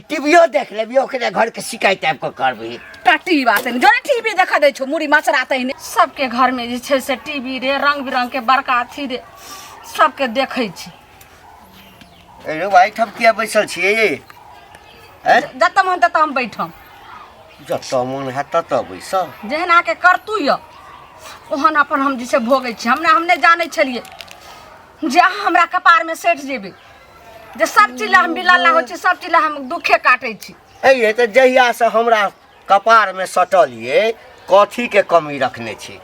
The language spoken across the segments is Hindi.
टीवीओ देख लेबी ओकरे घर के शिकायत आपको करबी टट्टी बात है जोने टीवी देखा दे छो मुड़ी माछ आते ही सबके घर में जे छै से टीवी रे रंग बिरंग के बड़का अथी रे सबके देखै छी। अरे भाई ठम किया बैसल छिए ये जत मन तत हम बैठम जत मन है तत बैस जेहन आके करतू य ओहन अपन हम जे छै भोगै छी। हमने जानै छलिए जे हमरा कपार में सेठ जेबे जे सब चीज हम बिलाला हो छी सब चीज हम दुखे काटै छी। ए त जहिया से हमरा कपार में सटलिए कथी के कमी रखने छी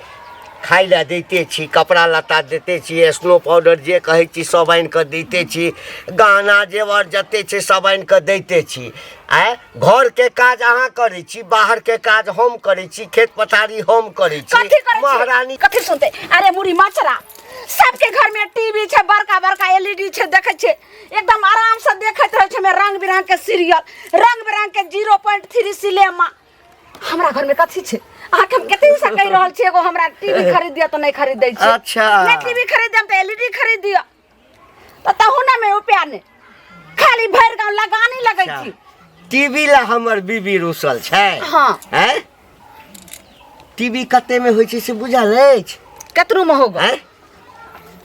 खाई ला देते छी कपड़ा लत्ता देते छी स्नो पाउडर जे कहे छी सब आन के देते छी गहना जेवर जते छै सब आन के देते छी। घर के काज अहाँ करे छी बाहर के काज हम करे छी खेत पथारी हम करे छी महारानी कथी सुनते। अरे मुड़ी मचरा सबके घर में टीवी छे बड़का बड़का एलईडी छे देखे छे एकदम आराम से देखत रहे छे में रंग बिरंग के सीरियल रंग बिरंग के 0.3 सिनेमा। हमरा घर में कथी छे आके हम कते से कह रहल छी एगो हमरा टीवी खरीद दिया तो नहीं खरीद दै छी। अच्छा मैं टीवी खरीद देम तो एलईडी खरीद दिया तो तहु ना में रुपया ने खाली भर गांव लगानी लगै छी। टीवी ला हमर बीबी रुसल छै। हां हैं टीवी कते में होय छै से बुझल अछि कतरू में होगा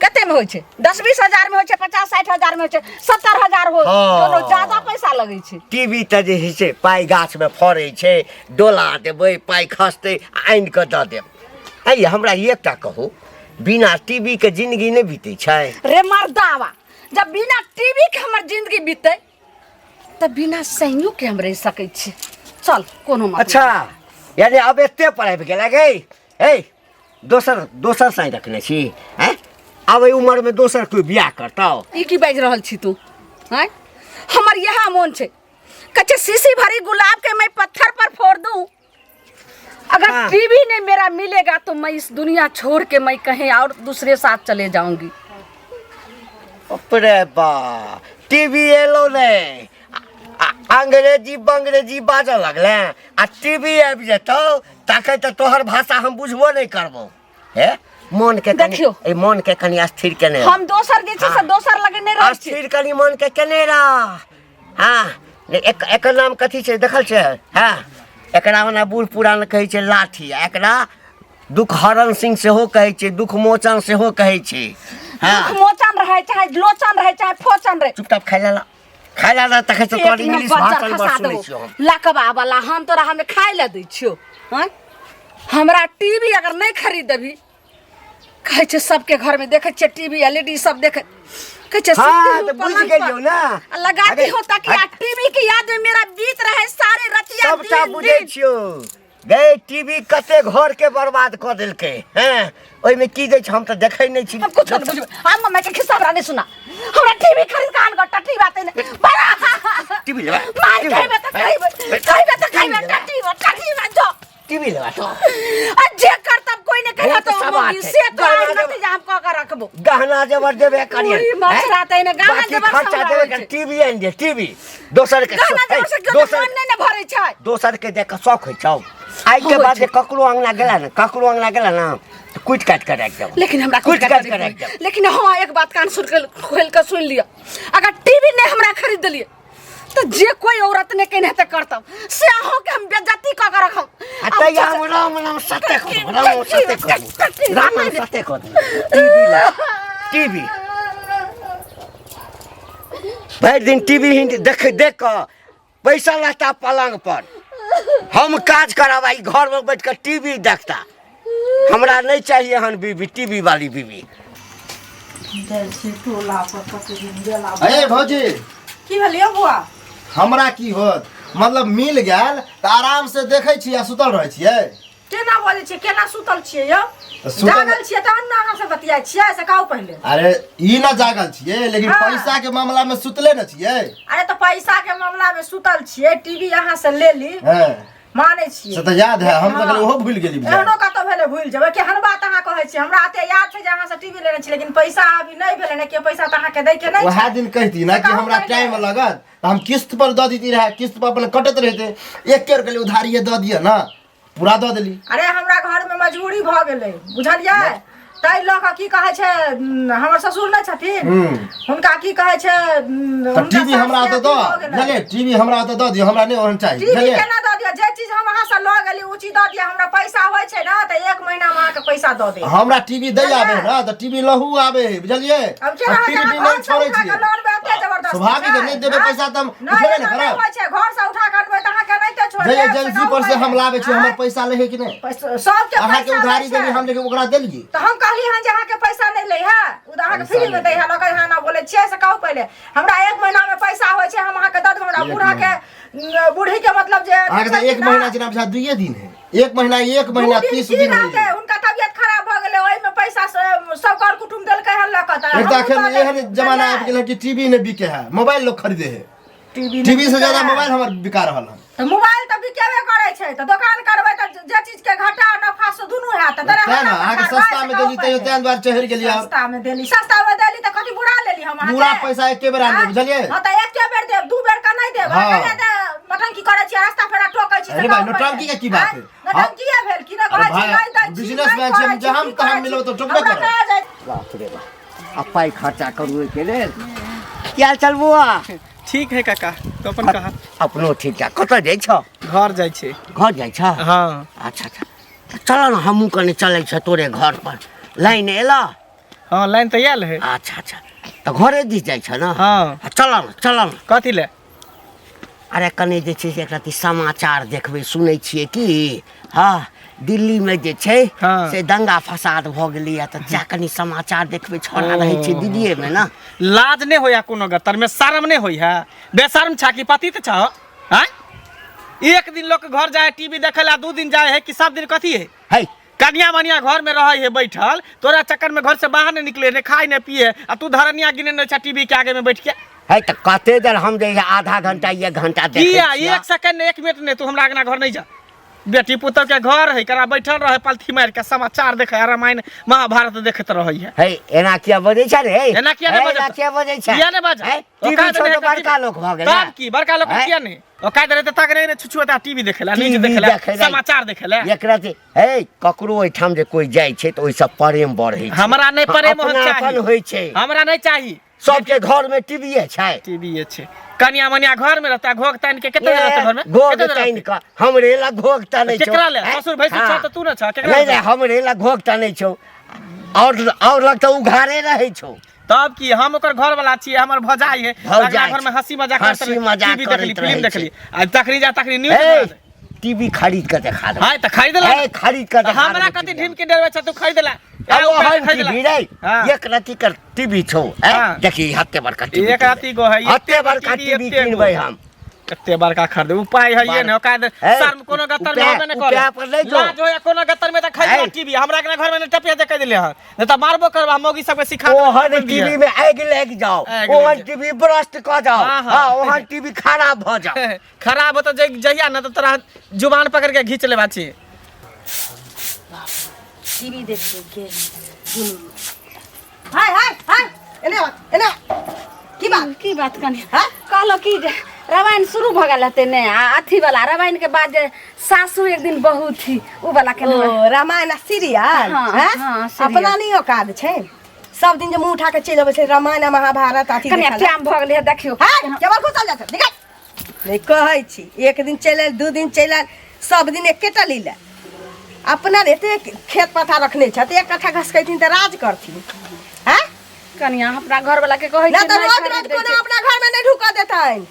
कते में होय छै 10-20 हजार में होय छै 50-60 हजार में होय छै 70 हजार हो दोनों ज्यादा पैसा लगै छै। टीवी त जे है से पाई गाछ में फरै छै डोला देबै पाई खसते आइन के द देब। आइ हमरा एकटा कहू बिना टीवी के जिंदगी नहीं बीते छै रे मर्दावा जब बिना टीवी के हमर जिंदगी बीते त बिना सैनियो के हम रह सकै छी। चल कोनो मत। अच्छा यानी अब एते पढ़ाई गेला गई ए दोसर साई रखने छी हैं अब उम्र में दोसर कोई बियाह करता ई की बाज रहल छी तू हैं हमर यहा मन छे कच्चे सीसी भरी गुलाब के मैं पत्थर पर फोड़ दूं अगर टीवी नहीं मेरा मिलेगा तो मैं इस दुनिया छोड़ के मैं कहीं और दूसरे साथ चले जाऊंगी। अरे बा टीवी एलो ने अंग्रेजी बंग्रेजी बाज लगले आ टीवी आबि जेतौ ताके त तोहर भाषा हम बुझबो नहीं करबो हे मन के देखियो ए मन के कनी अस्थिर केने हम दोसर जे छै से दोसर लगे नहीं रह छी अस्थिर कनी मन के केने रह। हां एक नाम कथी छै देखल छै हां एकरा ओना बूढ़ पुरान कहै छै लाठी एकरा दुख हरण सिंह सेहो कहै छै दुख मोचन सेहो कहै छै। हां दुख मोचन रहे चाहे लोचन रहे चाहे फोचन रहे चुपचाप खाइ ला तखे से तोर इंग्लिश भाषा में सुनै छियो लकबा वाला हम तोरा हमें खाइ ला दै छियो। हैं हमरा टीवी अगर नहीं खरीद देबी कहे छे सबके घर में देखे छे टीवी एलईडी सब देखे कहे छे हां तो बुझ गेलियो ना लगाती हो ताकि टीवी की याद में मेरा बीत रहे सारे रतिया दिन सबटा बुझै छियो गए टीवी कते घर के बर्बाद क देलके हैं ओइ में की दै छ हम त देखै नै छी हम कुछ नहीं बुझबे हम मम्मा के खिस्सा हमरा नहीं सुना हमरा टीवी खरीद कान ग टट्टी बात नहीं बड़ा टीवी लेबा मार खाइबे त खाइबे टट्टी बात जो टीवी लेबा तो जे करतब कोई ने कहियो तो हम से तो नहीं हम क के रखबो गहना जेवर देबे करिए मछरा तै ने गहना जेवर खर्चा देबे टीवी आइन दे टीवी दोसर के दोसर नहीं ने भरै छै दोसर के देख शौक होय छौ आई के बाद ककरो अंगना गेला ना तो कुट काट कर रख दे लेकिन हमरा कुट काट कर रख दे लेकिन हां एक बात कान सुन के खोल के सुन लिया अगर टीवी ने हमरा खरीद दिए तो जे कोई औरत ने कहने त करतब से अहो के हम बेइज्जती क के रखम अतय राम सत्य को टीवी ला टीवी भर दिन टीवी देख पैसा लगता पलंग पर हम काज कराबा घर में बैठ कर टीवी देखता हमरा नहीं चाहिए हन बीबी टीवी वाली बीबी। अरे भौजी की भलियो बुआ हमरा की होत मतलब मिल गेल त आराम से देखै छी आ सुतल रहै छियै केना बोलै छी केना सुतल छियै यो जागल छियै त अन्ना से बतिया छियै से कहू पहले। अरे ई ना जागल छियै लेकिन पैसा के मामला में सुतले न छियै। अरे तो पैसा के मामला में सुतल छियै टीवी यहां से ले ली हां माने छियै से त याद है हम त ओहो भूल गेली एहनो का तो भेले भूल जेबै के हन बात अहाँ कहै छी हमरा आते याद छै जे अहाँ से टीवी लेने छी लेकिन पैसा अभी नहीं भेले ने के पैसा त अहाँ के दै के नहीं वह दिन कहती ना कि हमरा टाइम लगत त हम किस्त पर द देती रहे किस्त पर अपन कटत रहते 1 के लिए उधारी द दिया ना पूरा द देली। अरे हमरा घर में मजबूरी भ गेलै बुझलियै ताई लोग की कहे छे हमर ससुर नै छथिन हुनका की कहे छे तो टीवी हमरा तो दो जले टीवी हमरा तो दो दियो हमरा नहीं ओहन चाहिए टीवी केना दो दियो जे चीज हम अहाँ से ल गेली उ चीज दो दियो हमरा पैसा होय छे ना त 1 महीना में अहाँ के पैसा दो दे हमरा टीवी दे आबे ना तो टीवी लहू आबे बुझलिए अब केना टीवी नहीं छोड़े छी लोन में एते जबरदस्त स्वाभाविक नहीं देबे पैसा त हम उठेबे न करब होय छे घर से उठा के अनबे त अहाँ के नहीं त छोड़ जे एजेंसी पर से हम लावे छी हमर पैसा लेहे कि नहीं सब के अहाँ के उधारी देली हम लेके ओकरा देलिए तो हम कहली हां जे अहाँ के पैसा नहीं ले है उधार के फ्री में दे है लोग हां ना बोले छे से कहू पहले हमरा 1 महीना में पैसा होय छे हम अहाँ के दद हमरा बूढ़ा के बूढ़ी के मतलब जे अहाँ के 1 महीना जना बुझा 2 दिन है 1 महीना 30 दिन है उनका तबियत खराब भ गेले ओइ में पैसा सब कर कुटुंब देल के हल्ला कता एक आखिर एहन जमाना आबि गेल कि टीवी ने बिके है मोबाइल लोग खरीदे है टीवी से ज्यादा मोबाइल हमर बिका रहल है तो मोबाइल त बिकेबे करे छै त दुकान करबै त जे चीज के घाटा नफा से दुनु है त तरे ना आगे सस्ता में देली त तें द्वार चहर गेली सस्ता में देली त कथि बुरा लेली हम अहाँ पूरा पैसा एके बेर आने बुझलिए हां त एके बेर देब 2 बेर का नहीं देब कने त मटन की करे छी रास्ता फेरा ठोकै छी अरे भाई नौटंकी के की बात है नौटंकी है भेल की ना कहै छी नहीं दै छी बिजनेसमैन छी जहां तहां मिलो तो ठोकबे कर बाप रे बाप अब पाई खर्चा करू के लेल क्या चलबुआ ठीक है काका तो अपन कहा अपनो ठीक है कत जाइ छ घर जाय छे घर जाइ छ हां अच्छा अच्छा चल न हमहू कने चलै छ तोरे घर पर लाइन एला हां लाइन त आयल है अच्छा अच्छा तो घरे दिस जाइ छ न हां चल न कथि ले अरे कने जे छै से एकटा समाचार देखबै सुनै छियै कि हाँ दिल्ली में जे छै हाँ। से दंगा फसाद भ गेलैया त जा कनी समाचार देखबै छोड़ा रहै छै दिल्लीए में ना लाज नहीं होया कोनो गतर में शर्म नहीं होई है बेशर्म छा की पति त छ हैं एक दिन लोग घर जाए टीवी देखला 2 दिन जाए है कि सब दिन कथि है है कन्या मनिया घर में रहे है बैठल तोरा चक्कर में घर से बाहर नहीं निकले ने खाए ने पिए आ तू धरनिया गिने न छ टीवी के आगे में बैठ के है त कते देर हम जे आधा घंटा 1 घंटा देखै किया छियै 1 सेकंड 1 मिनट ने तू हमरा आगना घर नहीं जा बेटी पुत्र के घर है करा बैठल रहे पलथी मार के समाचार देखे रामायण महाभारत देखत रही है है एना किया बजै छ रे एना किया ने बजै एना किया बजै छ किया ने बजै टीवी छोड़ बड़का लोग भ गेल तब की बड़का लोग किया ने ओ काहे देते तक रे छुछुता टीवी देखेला न्यूज देखेला समाचार देखेला एकरा से है ककरो ओइठाम जे कोई जाय छै त ओइ सब प्रेम बढ़ै छै हमरा नहीं प्रेम हो अपन होय छै हमरा नहीं चाहिए सबके घर में टीवी छै टीवी छै कन्या मनिया घर में रहता घोग तान के केते रहता घर में घोग तान के हमरे ला घोग तानै छौ केकरा ले ससुर भैंसुर छ त तू न छ केकरा नहीं हमरे ला घोग तानै छौ और लगता उघारे रहै छौ तब की हम ओकर घर वाला छी हमर भजाई है घर में हंसी मजाक करते टीवी देखली फिल्म देखली आ तकरी जा तकरी न्यूज टीवी खरीद के देखा दे हां त खरीद ले खरीद के देखा हमरा कति ढीम के डरवे छ तू खरीद ले टीवी रे एक राती कर टीवी छौ देखी हत्ते बड़का टीवी एक राती गो है हत्ते बड़का टीवी किनबै हम कते बड़का खरीद उपाय है ये न कायद शर्म कोनो गतर में होबे न करे लाज होया कोनो गतर में त खरीद टीवी हमरा के घर में टपिया दे के दिले ह न त मारबो करबा मौगी सब के सिखा ओहन टीवी में आग लग जाओ ओहन टीवी ब्रस्ट क जाओ हां ओहन टीवी खराब भ जाओ खराब हो त जहिया न त तोरा जुबान पकड़ के खींच लेबा छी टीवी देख के हाय हाय हाय एने की बात कनी हां कहलो कि जे रामायण शुरू भ गेल हते ने अथी वाला रामायण के बाद जे सासू एक दिन बहू थी उ वाला के रामायण सीरियल हां अपना नहीं औकात छै सब दिन जे मुंह उठा के चल आबै छै रामायण महाभारत अथी कन्या टाइम भ गेल है देखियो हां केवल को चल जात निकल नहीं कहै छी एक दिन चलल 2 दिन चलल सब दिन एकेटा लीला अपना एते खेत पथा रखने छ त एक कट्ठा घास कैथिन त राज करथिन हैं कन्या अपना घर वाला के कहै ना त रोज रोज कोनो अपना घर में नहीं ढुका देतैन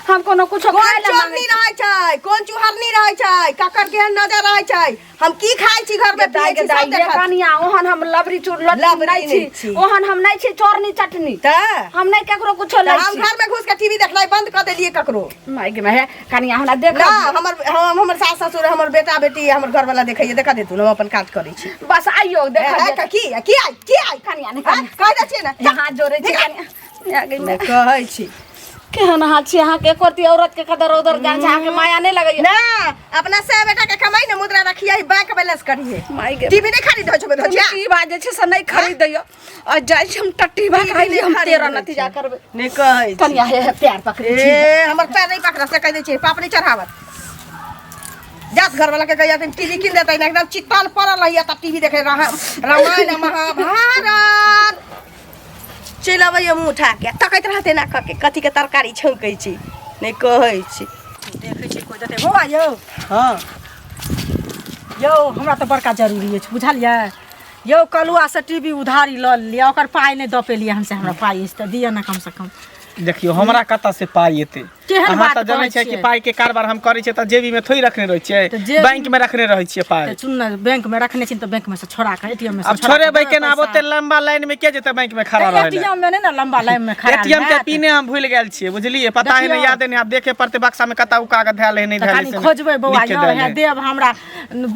हम कोनो कुछो खाय ला मांगे नहीं रहै छै कोन चुहरनी रहै छै ककर केहन नजर रहै छै हम की खाइ छी घर में पियै छी सब देखत कन्या ओहन हम लबरी चूर लबरी छी ओहन हम नहीं छी चोरनी चटनी त हम नहीं ककरो कुछो लै छी हम घर में घुस के टीवी देखनाइ बंद क देलिए ककरो माय गे है कन्या हमरा देख ना हमर सास ससुर हमर बेटा बेटी हमर घर वाला देखैए देखा देतु हम अपन काज करै छी बस आइयो देखा की आई कन्या ने कह दै छी ना हाथ जोड़े छी कन्या आ गई मैं कहै छी केहन हाथ छी अहाँ के करती औरत के कदर उधर जान छै अहाँ के माया नहीं लगै ना अपना से बेटा के कमाई ने मुद्रा रखिए बैंक बैलेंस करिए माय गे टीवी नहीं खरीद छ धोजिया की बाजे छै से नहीं खरीद दियो और जाय हम टट्टी भाग खाई हम तेरा नतीजा करबे नहीं कहै कन्या है प्यार पकड़ी छी ए हमर पैर नहीं पकड़ा से कह दै छी पाप नहीं चढ़ावत जात घर वाला के कहिया टीवी किन देता है एकदम चित्ताल पड़ल रहिया त टीवी देखे रामायण महाभारत चल अबै मुँह उठा के तकैत रहते ना के कथी के तरकारी छौकै छी नहीं कहै छी देखै छी कोइ देते बौआ यौ हाँ यौ हमरा तो बड़का जरूरी है बुझलियै यौ कलुआ से टीवी उधारी ल लिया ओकर पाई नहीं द पेलिए हमसे हमरा पाई त दिया ना कम से कम देखियो हमरा कता से पाई एते केहन अहाँ बात त जानै कहै छै कि छियै? पाई के कारोबार हम करै छै त जेबी में थोड़ी रखने रहै छियै तऽ जेबी- बैंक में रखने रहै छियै पाई सुन न बैंक में रखने छी तो बैंक में से छोड़ा के एटीएम में से अब छोड़े भाई के ना अब ओते लंबा लाइन में के जेते बैंक में खड़ा रहे एटीएम में नहीं ना लंबा लाइन में खड़ा एटीएम के पिन हम भूल गेल छियै बुझलिए पता है नहीं याद नहीं आप देखे पड़ते बक्सा में कता उ कागज धैल है नहीं धैल कनी खोजबै बौआ यौ है देव हमरा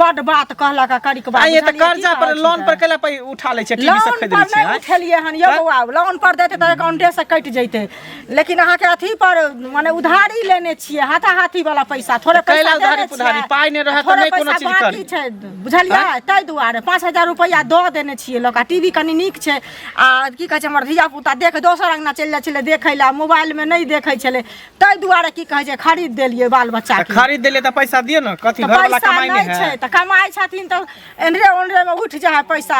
बड बात कहलक करी के बात आइए त कर्जा पर लोन पर केला पे उठा ले छै टीवी सब खरीद ले छै उठेलिए हन यौ बौआ लोन पर देते त अकाउंटे से कट जैते लेकिन अहाँ के अथी पर माने उधारी लेने छियै हाथा हाथी वाला पैसा थोड़े पैसा कैला उधारी देने पुधारी छियै, पाई नहीं रहे त थोड़े नहीं कोनो पैसा चीज बाकी करी छै बुझलियै ताहि दुआरे 5000 रुपया दऽ देने छियै लोक टीवी कनी नीक छै आ की कहै छै हमर धिया पुता देख दोसर अंगना चलि जाइ छलै देखै ला मोबाइल में नहीं देखै छलै ताहि दुआरे की कहै छै खरीद देलियै बाल बच्चा के खरीद देले त पैसा दियो न कथी तऽ घर वाला पैसा कमाई नहीं नहीं छै है तऽ कमाई छथिन तऽ एनरे ओनरे में उठ जाए पैसा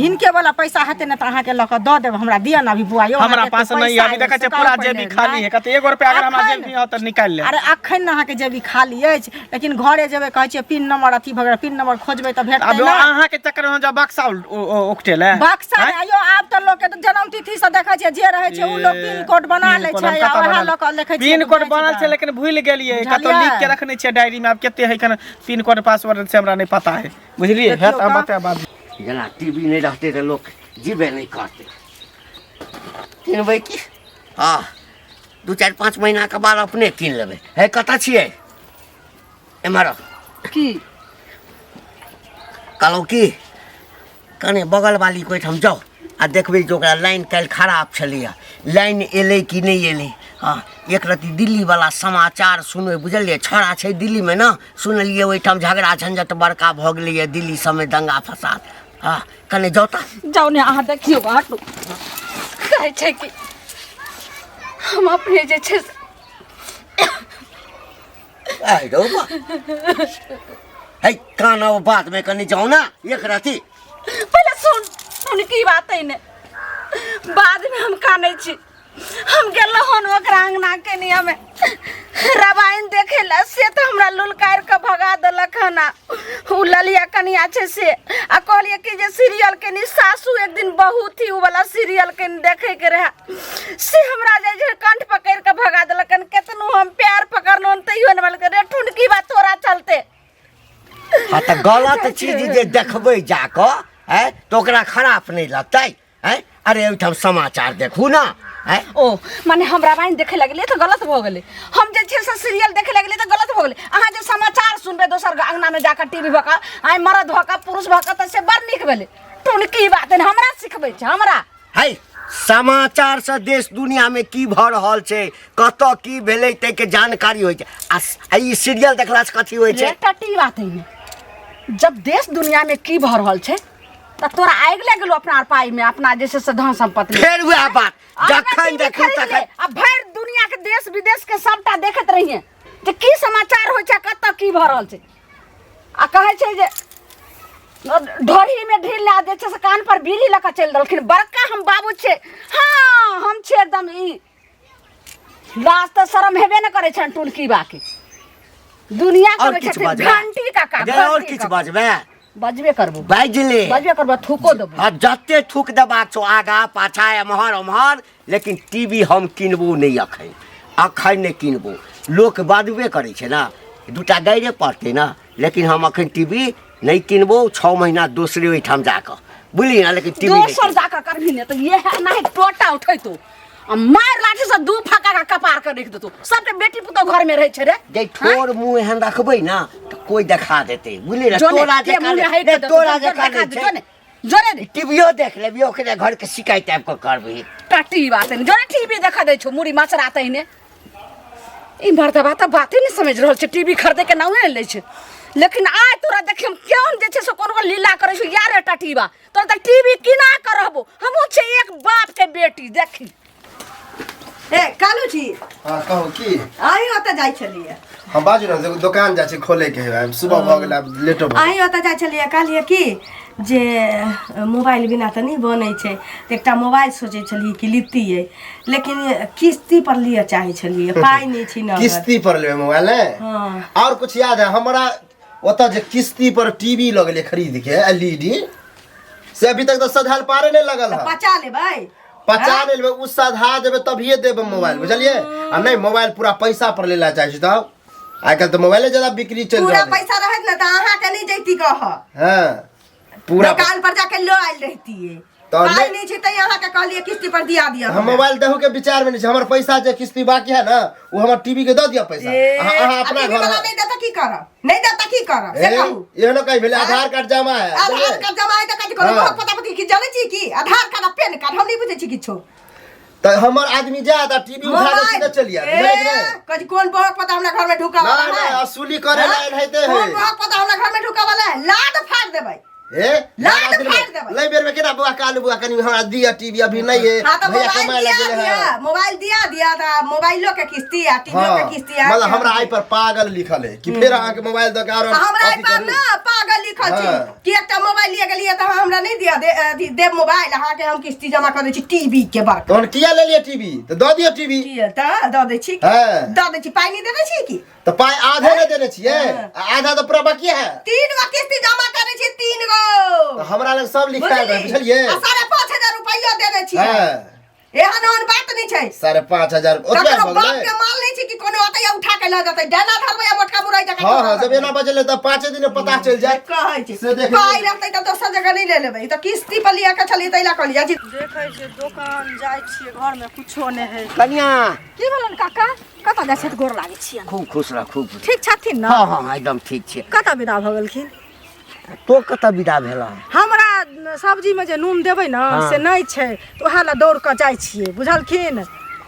हिनके वाला पैसा हेतै न तऽ अहाँके लऽ कऽ दऽ देब हमरा दिअ न अभी बुआ यौ हमरा अहाँके पास तऽ नहीं पैसा अभी देखै छै से पूरा कर जेबी पहिले, खाली है कते 1 रुपया अगर हमरा अखन- जेबी हो त निकाल ले अरे अखन न अहाँके जेबी खाली अछि लेकिन घरे जेबै कहै छियै पिन नंबर अथी भऽ गेल पिन नंबर खोजबै तऽ भेटतै अब ना अहाँ के चक्कर में जब बक्सा उकटेल है बक्सा रे, आयो आब तऽ लोक के जन्म तिथि से देखै छियै जे रहै छै उ लोग पिन कोड बना लै छै आ वएह लोग देखै छियै पिन कोड बनल छै लेकिन भूल गेलिए कतो बुझलियै? लिख के रखने छियै डायरी में अब केते है कन पिन कोड पासवर्ड से हमरा नहीं पता है बुझलिए है त बता बाद जेना टीवी नहीं रहते तो लोग जीवे नहीं करते किनबै की हाँ 2-4-5 महीना के बाद अपने कीन लेबै है कतऽ छियै एम्हर की कहलहुँ की कने बगल वाली को हम जाओ आ देखबै जे ओकरा लाइन काल्हि खराब छलैया लाइन एलै कि नहीं एलै हाँ एक रत्ती दिल्ली वाला समाचार सुनबै बुझलियै छौड़ा छै दिल्ली में ना सुनलियै ओहिठाम झगड़ा झंझट बड़का भऽ गेलैया दिल्ली सबमे दंगा फसाद हाँ कने जाओ ता जाओ ने अहाँ देखियो हटू कहै छै कि हम अपने जे छै से आई रो बा है काना वो बात में कने जाओ ना एक रत्ती पहले सुन की बात है ने बाद में हम कानै छी हम गेलहुँ हन ओकरा अंगना के नियम में रामायण देखे ला से तो हमरा लुलकार के भगा देलक हन उ ललिया कनिया छै से आ कहलिए कि जे सीरियल के नि सासू एक दिन बहू थी उ वाला सीरियल के देखे के रहे से हमरा जे कंठ पकड़ के भगा देलक हन केतनो हम पैर पकड़नो तैयो न बोल रे ठुनकी बात तोरा चलते हाँ तो गलत चीज जे देखबै जाकऽ है तो ओकरा खराब नहीं लगतै है अरे ओहिठाम समाचार देखू ना है ओ माने हम रामायण देखे लगलिए तो गलत भ गेलै हम जे छै से सीरियल देखे लगलिए तो गलत भ गेलै अहाँ जे समाचार सुनबे दोसर अंगना में जाकर टीवी भका आइ मर्द भका पुरुष भका त से बड़ नीक भेलै टुन की बात है हमरा सिखबै छै हमरा है समाचार से देश दुनिया में की भ रहल छै कतऽ की भेलै तै के जानकारी होइ छै आ ई सीरियल देखला से कथी होइ छै टट्टी बात है जब देश दुनिया में की भ रहल छै त तोरा आगि लग गेलो अपना पाई में अपना जैसे से धन संपत्ति में। फेर वएह बात जखन देखू तखन अब भर दुनिया के देश विदेश के सबटा देखत रहिए जे की समाचार होइ छै कतऽ की भ रहल छै आ कहै छै जे ढोरी में ढील ला दे छै से कान पर बिजली लगा चल रहलखिन बड़का हम बाबू छै हाँ हम छै एकदम ई लाज तऽ शरम हेबे न करे छन टुलकी बाकी दुनिया और के किछु छथिन बजबै घंटी का का अरे और किछु बजबै बजबे करबो बाजले बजबे करबो थूको देबो आ जते थूक देबाक छौ आगा पाछा एम्हर ओम्हर लेकिन टीवी हम किनबो नहीं अखन नहीं किनबो लोक बाजबे करै छै ना दूटा गाइरे पड़तै ना लेकिन हम अखन टीवी नहीं किनबो 6 महीना दूसरे ओहिठाम जाकऽ बुझली ना लेकिन टीवी दोसर जाकर करबी ने तो ये है नहीं टोटा उठैतो आ मार लाठी से दू फका का कपार कर देख देतो सबके बेटी पुतो घर में रहे छै रे जे ठोर मुंह एहन रखबै ना तो कोई देखा देतै बुझली ना जोने, तोरा के जे मुँह है काने के तोरा जे देखा काने दे, छै जोने जोने दे टीवीओ देख लेबी ओकरे घर के शिकायत आबि कऽ करबही टट्टी बात है जोने टीवी देखा दे छो मुड़ी मचराते ही ने ई मर्दबा त बाते नहीं समझ रहल छै टीवी खरीदे के नाउ ले छै लेकिन आइ तोरा देखियम केहन जे छै से कोनो लीला करे छै यार टटीबा तोरा त टीवी किना कर रहबो हमहु छै एक बाप के बेटी देखी ए कालू जी हां कहू की आही ओतऽ जाइ छलिए हम बाजू ना दुकान जा छी खोले के है सुबह भ गेल अब लेट हो आही ओतऽ जाइ छलिए कहलिए की जे मोबाइल बिना तऽ नहीं बनै छै तऽ एकटा मोबाइल सोचै छलिए कि लितिए लेकिन किस्ती पर लिए चाहे छलिए पाई नहीं छी न किस्ती पर ले मोबाइल है हां और कुछ याद है हमरा ओतऽ जे किस्ती पर टीवी लगले खरीद के एलईडी से अभी तक तो सधाल पारे नहीं लगल है पचा लेबै 50 लेबे उ साधा देबे तभिए देबे मोबाइल बुझलिए आ नहीं मोबाइल पूरा पैसा पर लेला चाहे छी तब आजकल तो मोबाइले ज्यादा बिक्री चल रहा है पूरा पैसा रहत न त अहाँ के नहीं जैती कह हां पूरा दुकान पर जाके लो आइल रहती है तो पाई नहीं छै त यहाँ के कहलिए किस्ती पर दिया दिया हम मोबाइल देहु के विचार में नहीं छै हमर पैसा जे किस्ती बाकी है ना वो हमर टीवी के द दिया पैसा अहाँ अपना घर नहीं देता की करब नहीं देता की करब से कहू ये न कहि भेले आधार कार्ड जमा है आधार कार्ड जमा है त कथि करब बहुत पता पति की जाने छी की आधार कार्ड आ पैन कार्ड हम नहीं बुझे छी किछो तो हमर आदमी जाता टीवी उठा के सीधा चलिया कथि कोन बहुत पता हमरा घर में ढुका वाला है ना असुली करे लाइन हैते है कोन बहुत पता हमरा घर में ढुका वाला है लाड फाड़ देबै ए लाड फाड़ देबै ले बेर में केना बुआ कालू बुआ कनी हमरा दिया टीवी अभी नहीं है हां तो भैया कमाए लगे है मोबाइल दिया था मोबाइलो के किस्ती आ टीवी के किस्ती आ मतलब हमरा आई पर पागल लिखल है कि फिर अहाँ के मोबाइल द के और हमरा आई पर ना पागल लिखल छी कि एकटा मोबाइल लिए गेलिए त हमरा नहीं दिया दे मोबाइल अहाँ के हम किस्ती जमा कर दै छी टीवी के बार तोन किया ले लिए टीवी तो द दियो टीवी किया त द दै छी द दै छी पाई नहीं देने छी की तो पाई आधे नहीं देने छिए आधा तो पूरा बाकी है 3 गो किस्ती जमा करे छी 3 गो तो हमरा लग सब लिखायल है बुझलिए 5,500 रुपया देने छी एहन ओहन बात नहीं छै 5,500 ओतबे ककरो हो बाप गेलै के माल नहीं छी कि कोनो ओतै उठा के ल जतै डाना धरबै या मोटका मुरई जका हां हां जब एना बजले त 5 दिन में पता चल जाए कहै छी से देख पाई रहतै त दोसर जगह नहीं ले लेबै त किस्ती पर लिया के चली तैला कहलिया जी देखै छै दुकान जाइ छियै घर में कुछो नहीं है कन्या की भेलन काका कतऽ जाइ छै गोर लागै छियै खूब खुश रह खूब ठीक छथिन न हाँ हाँ एकदम ठीक छै कतऽ विदा भ गेलखिन तो कतऽ विदा भेला हमरा सब्जी में जे नून देबै न से नहीं छै तो ओहे ला दौड़ के जाइ छियै बुझलखिन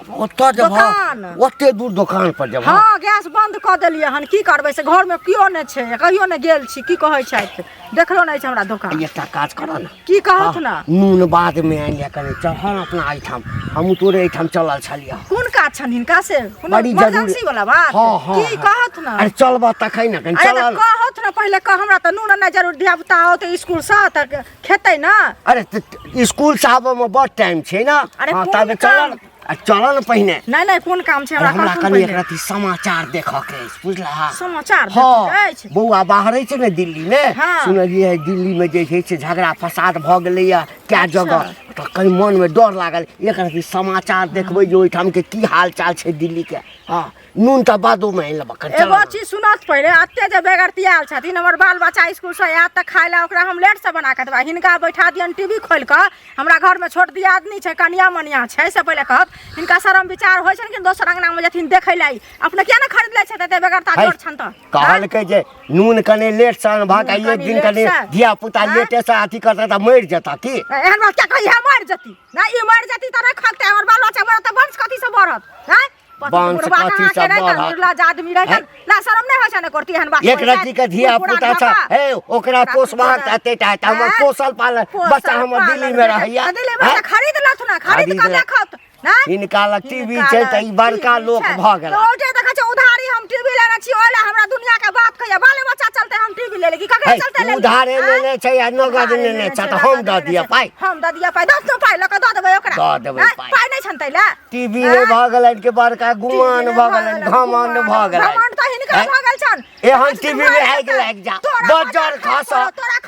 ओतऽ जब दुकान। ओते दूर दुकान पर जब हाँ गैस बंद कऽ देलियै हन की करबै से घर में कियो नहीं छै कहियो नहीं गेल छी की कहै छथि देखलो नहीं छै हमरा दुकान एकटा काज कर ना की कहत ना नून बाद में आनिया कने चल हम अपना एठाम हम तोरे एठाम चलल छलिया कोन काज छन हिनका से कोनो बड़ी जरूरी- इमरजेंसी वाला बात हाँ, हाँ, की हाँ। कहत ना अरे चलबा तखै ना कने अरे चलल कहत ना पहले कह हमरा त नून नहीं जरूर धिया पुता हो त स्कूल से त खेतै ना अरे स्कूल से आबे में बहुत टाइम छै ना अरे हाँ, कोन तबे काम? चलल पहिने नहीं नहीं कोन काम छै हमरा हमरा कहथुन कनी एक पहिले रति समाचार देखऽ के अछि बुझला समाचार हाँ देखै छै बौआ बाहर छै ने दिल्ली में हाँ। सुनलिए दिल्ली में जे छै से झगड़ा फसाद भ गेलैया क्या जगह तो कहीं मन में डर लागल एक रति समाचार देखबै जे ओइठाम के की हाल चाल छै दिल्ली के हाँ नून त बादो में लेबा कर एगो चीज सुनत पहिले अत्ते जे बेगरतियाल छथिन हमर बाल बच्चा स्कूल से आयत त खाय ला ओकरा हम लेट से बना के देबा हिनका बैठा दियन टीवी खोल के हमरा घर में छोट दिया आदमी छै कनिया मनिया छै से पहिले कहब हिनका शरम विचार होइ छै कि दोसर अंगना में जथिन देखै लाई अपने किया ना खरीद लै छै तते बेगरता जोर छन त कहल के जे नून कने लेट से भाग नून एक कनी दिन लेट कने से। धिया पुता हाँ। लेटे से अथी करता त मर जता की एहन बात क्या कही है मर जती ना ई मर जती त नहीं खकते हमर बाल बच्चा मरत त वंश कथि से बढ़त हैं वंश कथी से बढ़त? लाज आदमी रह हैं? ला शरम नहीं होइ छै ने करती एहन बात एक रति के धिया पुता छ हे ओकरा पोसबाक तते टा त हमर पोसल पालन बच्चा हमर दिल्ली में रहैया दिल्ली में हैं? खरीद लथ ना खरीद के खरीद ला। देखत ना हिनका लग टीवी छै त ई बड़का लोक भ गेल तो जे देखै छै उधारी हम टीवी लेने छी ओला हमरा दुनिया के बात कहिया बाले बच्चा चलते हम टीवी ले लेगी ककरे चलते ले उधारे लेने छै या नगद लेने छै त हम द दिया पाई हम द दिया पाई 10 पाई लक द देबै ओकरा द देबै हैं? पाई। पाई नहीं छन तैला टीवी रे भ गेलै के बड़का गुमान भ गेलै घमंड भ गेलै घमंड त हिनका हैं? भ गेल छन एहन टीवी में आगि लागि जा बजर खस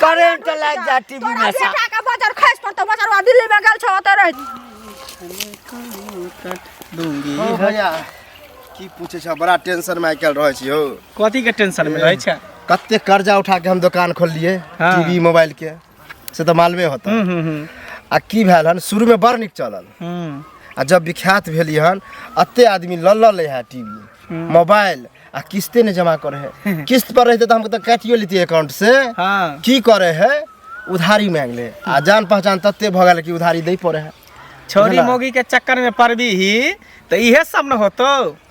करेंट लागि जा टीवी में से बेटा के बजर खस पर त बजरवा दिल्ली में गेल छ ओते रह ओ भैया की पूछे छ बड़ा टेंशन में आइकल रहै छी हो कथी के टेंशन में रहै छै कते कर्जा उठा के हम दुकान खोललिए हाँ। टीवी मोबाइल के से तो मालूमे होता आ की भेल हन शुरू में बड़ निक चलल आ जब विख्यात भेली हन अत्ते आदमी लल ले है टीवी मोबाइल आ किस्ते ने जमा करे है किस्त पर रहते तो हम तो काटियो लेती अकाउंट से हाँ की करे है उधारी मांग ले आ जान पहचान तत्ते भ गेल कि उधारी दे पड़े है छोरी बुझला? मोगी के चक्कर में पड़बी ही तो इहे सब न होतो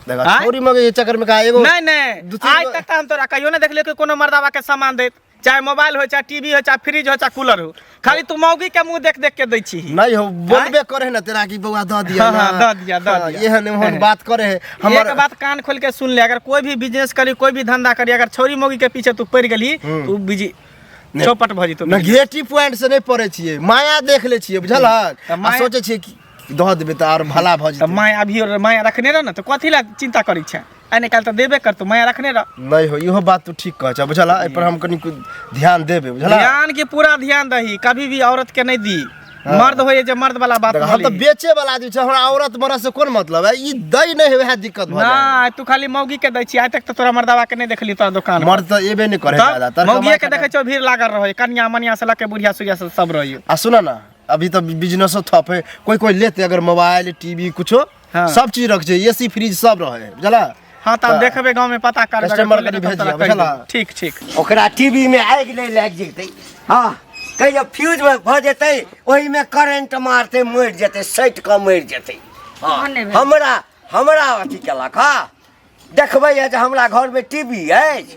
देखा छोरी मगे के चक्कर में का एगो नहीं नहीं दू तीन आज गो- तक तो हम तोरा कहियो नहीं देखलियो कि कोनो मर्दावा के सामान देत चाहे मोबाइल हो, चाहे टीवी हो, चाहे फ्रिज हो, चाहे कूलर हो, खाली तू मौगी के मुंह देख देख के दै छी। नहीं हो बोलबे करे है ना तेरा की बउआ द दिया हाँ, ना। हाँ, द दिया, द हाँ, दिया। ये है बात करे है एक बात कान खोल के सुन ले, अगर कोई भी बिजनेस करी, कोई भी धंधा करी, अगर छोरी मौगी के पीछे तू पड़ गेली तू बिजी चौपट भ जइतो। नेगेटिव पॉइंट से नहीं पड़े छिए, माया देख ले छिए बुझल त आ माया- सोचे छिए कि दह देबे त और भला भ त जइते। माया अभी और माया रखने रह न त कथी ला चिंता करी छै, आइ निकाल त देबे कर, तू माया रखने रह। नहीं हो इहो बात तू ठीक कह छ बुझल ए पर हम कनी ध्यान देबे बुझल। ध्यान के पूरा ध्यान दही, कभी भी औरत के नहीं दी। मर्द होए जे मर्द वाला बात हम तो बेचे वाला आदमी छ, हमरा औरत मरद से कोन मतलब है, ई दई नहीं है दिक्कत भ जाए। ना तू खाली मौगी के दै छी, आज तक तो तोरा मर्दवा के नहीं देखली तोरा दुकान मर्द तो एबे नहीं करे ज्यादा तर मौगी के देखे छो भीड़ लागल रहे, कन्या मनिया से लके बुढ़िया सुढ़िया से सब रही। आ सुना ना अभी तो बिजनेस ठप है, कोई लेते अगर मोबाइल टीवी कुछो हाँ। सब चीज रख छै, एसी फ्रिज सब रहे बुझला। हाँ तब देखबे गांव में पता कर कस्टमर के भेजिया बुझला। ठीक ठीक। ओकरा टीवी में आग नहीं लग जेतै, हाँ कहियो फ्यूज में भ जेतै, ओही में करंट मारते मर जेतै, सट के मर जेतै। हाँ, हमरा अथी केलक। हाँ देखबै जे हमरा घर में टीवी अछि,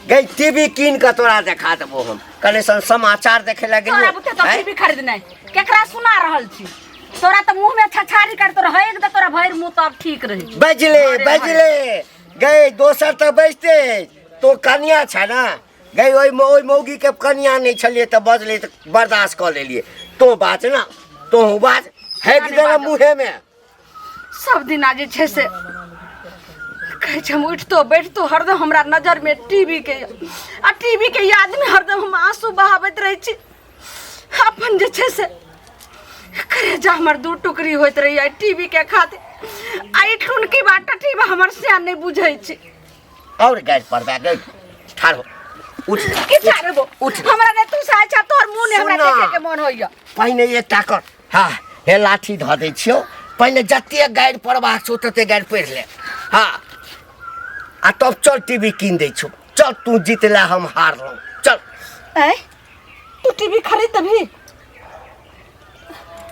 गई टीवी कीन के तोरा देखा देबो हम, कने सन समाचार देखे लगे तोरा बुते तो टीवी खरीदनाइ केकरा सुना रहल छी, तोरा तो मुंह में छछारी कर तोरा है एकदम, तोरा भैर मुंह तब ठीक रही। बजले गई दोसर तो बजते, तो कन्या छै ना गई, ओई मौगी के कन्या नहीं छलिए तो बजले तो बर्दाश्त कर लेलिए। तो बात ना तो बात है कि तेरा मुँहे में सब दिन आज छे से कहे छै हम उठतो बैठतो हरदम हमरा नजर में टीवी के आ टीवी के याद में हरदम हम आंसू बहाबैत रहे छी। अपन जे छे से करे जा हमर दू टुकड़ी होइत रही है टीवी के खातिर, आई ठुनकी बाटा टीवी हमर से नहीं बुझै छी। और गैस पर्दा गई ठाड़ो उठ की चारबो उठ हमरा ने तू साय छ, तोहर मुंह ने हमरा सुना। देखे के मन होइया। पहिने ये ताकर हाँ हे लाठी ध दै छियो, पहिने जते गाइड पढ़बाक छौ तते गाइड पढ़ ले। हाँ आ तब चल टीवी कीन दै छौ, चल तू जीतला हम हारलौ, चल ए तू टीवी खरीदबी?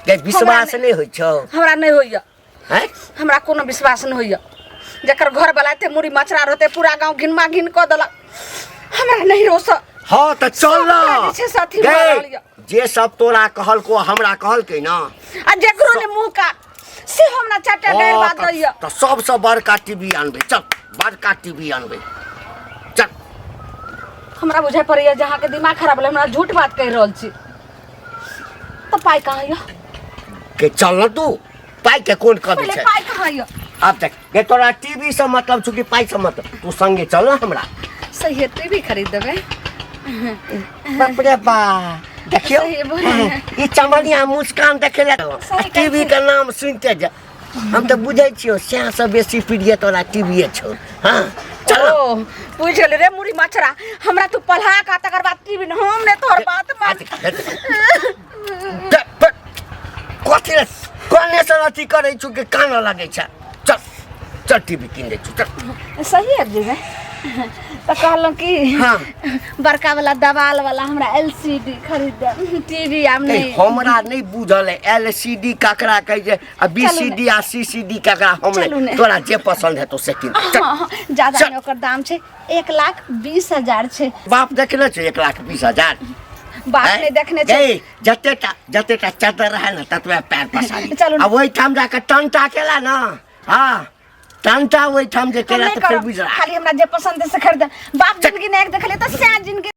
गई विश्वास नहीं होइ छौ? हमरा नहीं होइया, हैं हमरा कोनो विश्वास नहीं होइया। जकर घर वाला थे मुड़ी मचरा रहते पूरा गांव घिनमा घिन क देला, हमरा नहीं रोस। हाँ तो चल ना जे साथी मार रहलिया, जे सब तोरा कहल को हमरा कहल के ना, आ जेकरो ने मुंह का से हमरा चाटा गैर बात दैया। तो सबसे बड़का टीवी आनबे, चल बड़का टीवी आनबे, चल। हमरा बुझाय पड़ैया जहाँ के दिमाग खराब भेल, हमरा झूठ बात कह रहल छी। तो पाई कहाँ या? के चल ना तू, पाई के कोन कभी पहले छै? पाई कहाँ या? अब तक के तोरा टीवी से मतलब छुकी पाई से मतलब, तू संगे चल ना हमरा। सही है, टीवी खरीद देबे। बाप रे बा देखियो सही बोले। ई चमनिया मुस्कान देखे ले, सही टीवी के नाम सुनते जा हम तो बुझै छियो से सब बेसी प्रिय तोरा टीवी छौ। हाँ चल ओ बुझल रे मुड़ी मचरा, हमरा तू पढ़ा का तकर बाद टीवी न हम ने तोहर बात मान। कथी रे कोने से अथी करै छु के कान लगे छ, चल चल टीवी किन दे छु, चल। सही है जीवे, तो कहलौं कि हाँ। बड़का वाला दवाल वाला हमरा एलसीडी खरीद दे, टीवी हम नहीं। हमरा नहीं बुझल है एलसीडी ककरा कहे जे, आ बीसीडी आ सीसीडी ककरा चलू हम ने। तोरा जे पसंद है तो से किन चल। हाँ, ज्यादा चल। नहीं, ओकर दाम छे 1,20,000 छे। बाप देखले छ 1,20,000 बात नहीं देखने छे। जतेटा चादर रहे ना ततबे पैर पसारी, चलू ने। अब वही ठाम जाके टंटा केला ना, हाँ टंटा वही ठाम जे हम केला नहीं तो फिर करब, बुझला। खाली हमरा जे पसंद है से खरीद। बाप जिंदगी ने एक देखले तो सैन जिंदगी